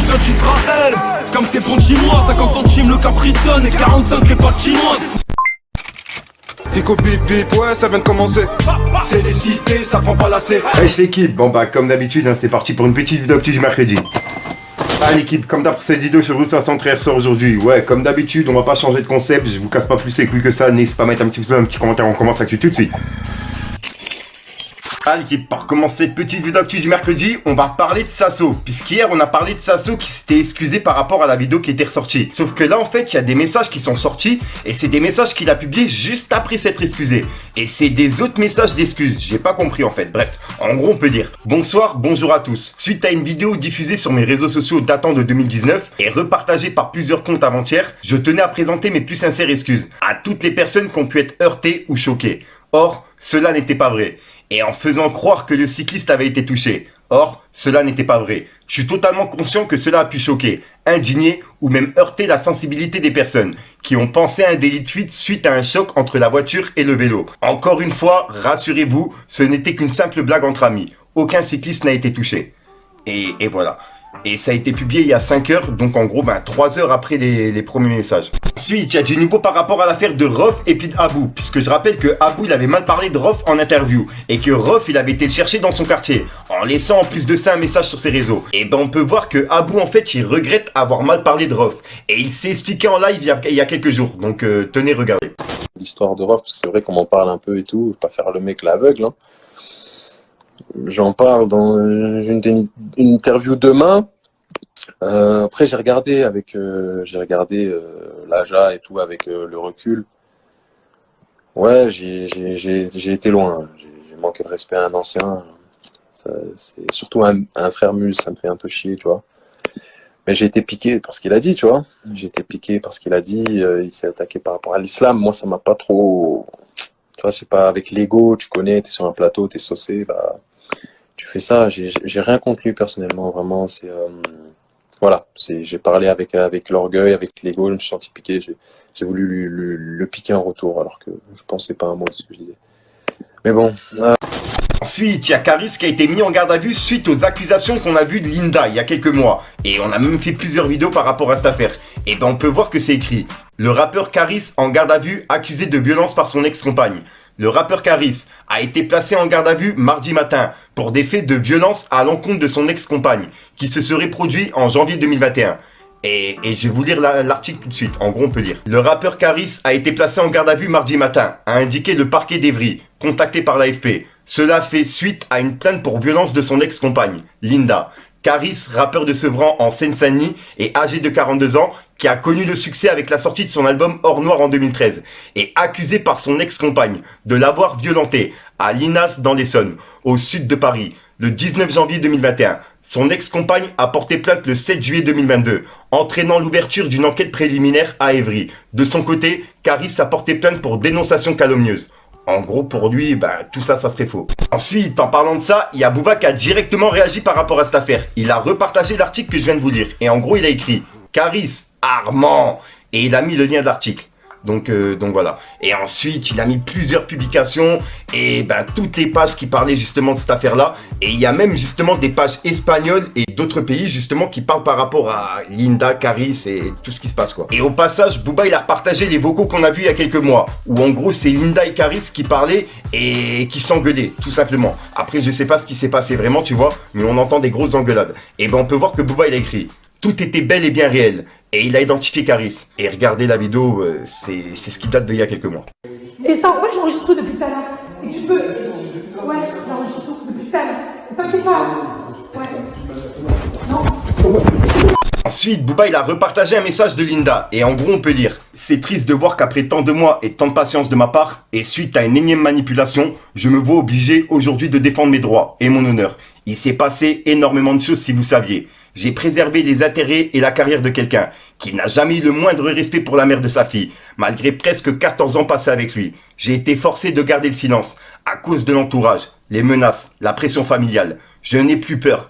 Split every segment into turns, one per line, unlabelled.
vient d'Israël. Comme c'est pour chinois, 50 centimes le Capri-Sun et 45 les pâtes chinoises.
Fico bip bip, ouais ça vient de commencer.
C'est les cités, ça prend pas la C.
Wesh l'équipe, bon bah comme d'habitude hein, c'est parti pour une petite vidéo actu du mercredi. Ah l'équipe, comme d'habitude cette vidéo sur Roussa Centré ressort aujourd'hui. Ouais comme d'habitude on va pas changer de concept, je vous casse pas plus les couilles que ça, n'hésitez pas à mettre un petit commentaire, on commence l'actu tout de suite. Ah l'équipe, pour commencer petite vidéo actu du mercredi, on va parler de Sasso. Puisqu'hier on a parlé de Sasso qui s'était excusé par rapport à la vidéo qui était ressortie. Sauf que là en fait il y a des messages qui sont sortis et c'est des messages qu'il a publiés juste après s'être excusé. Et c'est des autres messages d'excuses, j'ai pas compris en fait. Bref, en gros on peut dire bonsoir, bonjour à tous. Suite à une vidéo diffusée sur mes réseaux sociaux datant de 2019 et repartagée par plusieurs comptes avant-hier, je tenais à présenter mes plus sincères excuses à toutes les personnes qui ont pu être heurtées ou choquées. Or, cela n'était pas vrai. Et en faisant croire que le cycliste avait été touché. Or, cela n'était pas vrai. Je suis totalement conscient que cela a pu choquer, indigner ou même heurter la sensibilité des personnes qui ont pensé à un délit de fuite suite à un choc entre la voiture et le vélo. Encore une fois, rassurez-vous, ce n'était qu'une simple blague entre amis. Aucun cycliste n'a été touché. Et voilà. Et ça a été publié il y a 5 heures, donc en gros 3 heures après les premiers messages. Ensuite, il y a du nouveau par rapport à l'affaire de Rof et puis d'Abou, puisque je rappelle que Abou il avait mal parlé de Rof en interview, et que Rof il avait été le chercher dans son quartier, en laissant en plus de ça un message sur ses réseaux. Et ben on peut voir que Abou en fait il regrette avoir mal parlé de Rof, et il s'est expliqué en live il y a quelques jours, donc tenez regardez.
L'histoire de Rof, parce que c'est vrai qu'on m'en parle un peu et tout, pas faire le mec l'aveugle, hein. J'en parle dans une interview demain. Après j'ai regardé l'AJA et tout avec le recul. Ouais, j'ai été loin. J'ai manqué de respect à un ancien. C'est surtout un frère Muse, ça me fait un peu chier, tu vois. Mais j'ai été piqué par ce qu'il a dit, tu vois. J'ai été piqué par ce qu'il a dit. Il s'est attaqué par rapport à l'islam. Moi, ça m'a pas trop. Tu vois, c'est pas avec l'ego. Tu connais, t'es sur un plateau, t'es saucé, bah tu fais ça. J'ai rien contre lui personnellement, vraiment. C'est voilà, j'ai parlé avec l'orgueil, avec l'ego, je me suis senti piqué, j'ai voulu le piquer en retour, alors que je pensais pas un mot de ce que je disais. Mais bon.
Ensuite, il y a Caris qui a été mis en garde à vue suite aux accusations qu'on a vues de Linda il y a quelques mois. Et on a même fait plusieurs vidéos par rapport à cette affaire. Et ben on peut voir que c'est écrit. Le rappeur Caris en garde à vue accusé de violence par son ex-compagne. Le rappeur Caris a été placé en garde à vue mardi matin pour des faits de violence à l'encontre de son ex-compagne qui se serait produit en janvier 2021. Et je vais vous lire l'article tout de suite, en gros on peut lire. Le rappeur Caris a été placé en garde à vue mardi matin, a indiqué le parquet d'Evry, contacté par l'AFP. Cela fait suite à une plainte pour violence de son ex-compagne, Linda. Caris, rappeur de Sevran en Seine-Saint-Denis et âgé de 42 ans, qui a connu le succès avec la sortie de son album Hors Noir en 2013, est accusé par son ex-compagne de l'avoir violenté à Linas dans l'Essonne, au sud de Paris, le 19 janvier 2021. Son ex-compagne a porté plainte le 7 juillet 2022, entraînant l'ouverture d'une enquête préliminaire à Évry. De son côté, Caris a porté plainte pour dénonciation calomnieuse. En gros, pour lui, tout ça, ça serait faux. Ensuite, en parlant de ça, il y a Booba qui a directement réagi par rapport à cette affaire. Il a repartagé l'article que je viens de vous lire. Et en gros, il a écrit « Caris, Armand !» Et il a mis le lien de l'article. Donc voilà. Et ensuite, il a mis plusieurs publications et toutes les pages qui parlaient justement de cette affaire-là. Et il y a même justement des pages espagnoles et d'autres pays justement qui parlent par rapport à Linda, Caris et tout ce qui se passe quoi. Et au passage, Booba il a partagé les vocaux qu'on a vus il y a quelques mois où en gros c'est Linda et Caris qui parlaient et qui s'engueulaient tout simplement. Après je sais pas ce qui s'est passé vraiment tu vois, mais on entend des grosses engueulades. Et on peut voir que Booba il a écrit « Tout était bel et bien réel ». Et il a identifié Caris. Et regardez la vidéo, c'est ce qui date d'il y a quelques mois.
Et ça, ouais, j'enregistre tout depuis tout à l'heure. Et tu peux... Ouais, j'enregistre tout depuis tout à l'heure. T'inquiète pas. Ouais. Non.
Ensuite, Booba il a repartagé un message de Linda. Et en gros, on peut dire « C'est triste de voir qu'après tant de mois et tant de patience de ma part, et suite à une énième manipulation, je me vois obligé aujourd'hui de défendre mes droits et mon honneur. Il s'est passé énormément de choses si vous saviez. J'ai préservé les intérêts et la carrière de quelqu'un qui n'a jamais eu le moindre respect pour la mère de sa fille, malgré presque 14 ans passés avec lui. J'ai été forcé de garder le silence à cause de l'entourage, les menaces, la pression familiale. Je n'ai plus peur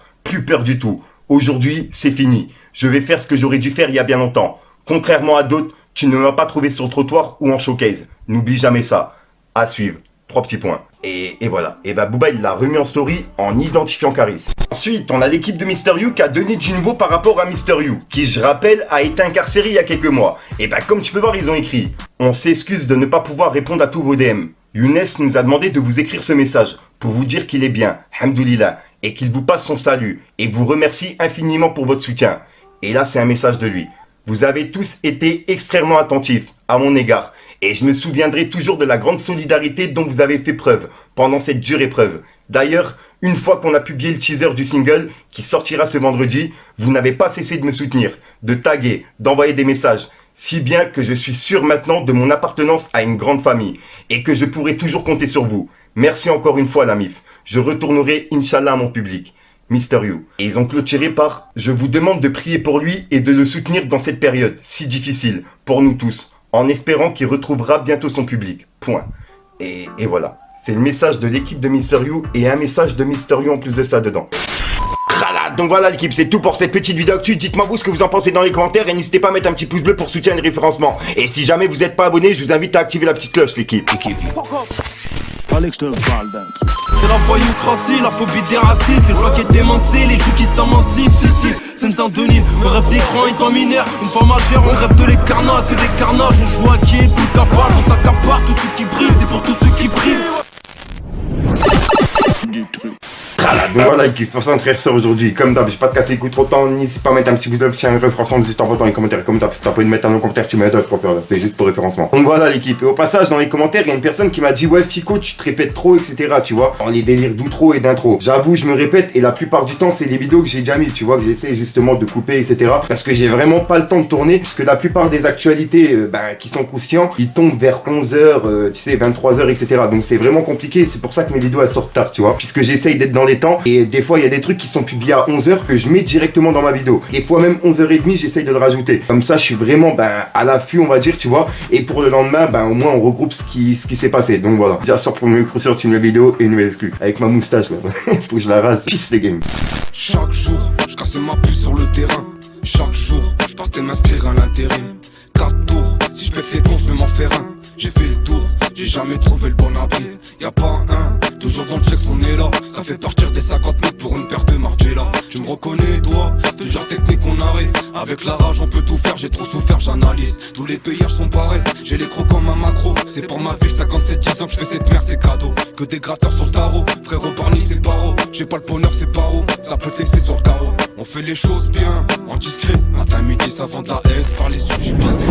du tout. Aujourd'hui, c'est fini. Je vais faire ce que j'aurais dû faire il y a bien longtemps. Contrairement à d'autres, tu ne m'as pas trouvé sur le trottoir ou en showcase. N'oublie jamais ça. À suivre. 3 petits points. Et voilà. Et bah Booba il l'a remis en story en identifiant Caris. Ensuite, on a l'équipe de Mister You qui a donné du nouveau par rapport à Mister You, qui je rappelle a été incarcéré il y a quelques mois. Et bah comme tu peux voir, ils ont écrit: on s'excuse de ne pas pouvoir répondre à tous vos DM. Younes nous a demandé de vous écrire ce message pour vous dire qu'il est bien, hamdoulillah, et qu'il vous passe son salut et vous remercie infiniment pour votre soutien. Et là, c'est un message de lui. Vous avez tous été extrêmement attentifs à mon égard et je me souviendrai toujours de la grande solidarité dont vous avez fait preuve pendant cette dure épreuve. D'ailleurs, une fois qu'on a publié le teaser du single qui sortira ce vendredi, vous n'avez pas cessé de me soutenir, de taguer, d'envoyer des messages, si bien que je suis sûr maintenant de mon appartenance à une grande famille et que je pourrai toujours compter sur vous. Merci encore une fois la MIF. Je retournerai Inch'Allah à mon public. Mister You. Et ils ont clôturé par: je vous demande de prier pour lui et de le soutenir dans cette période si difficile pour nous tous, en espérant qu'il retrouvera bientôt son public. Point. Et voilà. C'est le message de l'équipe de Mister You et un message de Mister You en plus de ça dedans. Donc voilà l'équipe, c'est tout pour cette petite vidéo actu. Dites-moi vous ce que vous en pensez dans les commentaires et n'hésitez pas à mettre un petit pouce bleu pour soutenir le référencement. Et si jamais vous n'êtes pas abonné, je vous invite à activer la petite cloche l'équipe.
Fallait que je te parle d'un truc. C'est la voyoucratie, la phobie des racistes. C'est le bloc est démancé, les joues qui s'amancissent. Ici, Seine-Saint-Denis, on rêve d'écran étant mineur. Une fois majeure, on rêve de l'écarnat, que des carnages. On joue à qui est tout capable, on s'accapare. Tous ceux qui brillent, c'est pour tous ceux qui prient. Du truc.
Donc voilà l'équipe, c'est pour ça que je aujourd'hui. Comme d'hab, je vais pas te casser les coups trop de temps. N'hésite pas à mettre un petit pouce bleu, un référencement, n'hésite pas dans les commentaires. Comme d'hab, si t'as pas envie de mettre un commentaire, tu mets un autre, c'est juste pour référencement. Donc voilà l'équipe. Et au passage, dans les commentaires, il y a une personne qui m'a dit: ouais, Fico, tu te répètes trop, etc. Tu vois, dans les délires d'outro et d'intro. J'avoue, je me répète et la plupart du temps, c'est des vidéos que j'ai déjà mis. Tu vois, que j'essaie justement de couper, etc. Parce que j'ai vraiment pas le temps de tourner. Puisque la plupart des actualités qui sont croustillants, ils tombent vers 11h, tu sais, 23h, etc. Donc c'est vraiment compliqué. C'est pour ça que mes vidéos elles sortent tard, tu vois. Puisque j'essaye d'être dans les temps et des fois il y a des trucs qui sont publiés à 11h que je mets directement dans ma vidéo. Des fois même 11h30 j'essaye de le rajouter. Comme ça je suis vraiment à l'affût on va dire, tu vois. Et pour le lendemain au moins on regroupe ce qui s'est passé. Donc voilà. Bien sûr pour me sur une nouvelle vidéo et une nouvelle exclue. Avec ma moustache là. Faut que je la rase. Peace les games.
Chaque jour je cassais ma puce sur le terrain. Chaque jour je partais m'inscrire à l'intérim. 4 tours, si je pète les plombs je vais m'en faire un. J'ai fait le tour, j'ai jamais trouvé le bon abri. Y'a pas un, toujours dans le check on est là. Ça fait partir des 50 000 pour une paire de Margiela. Tu me reconnais toi, toujours technique on arrive. Avec la rage on peut tout faire, j'ai trop souffert j'analyse. Tous les paysages sont pareils, j'ai les crocs comme un macro. C'est pour ma ville, 57-10 ans que je fais cette merde, c'est cadeau. Que des gratteurs sur le tarot, frérot Barney c'est paro. J'ai pas le bonheur c'est paro, ça peut te laisser sur le carreau. On fait les choses bien, en discret. Matin midi ça vend de la S, par les yeux je suis pisté.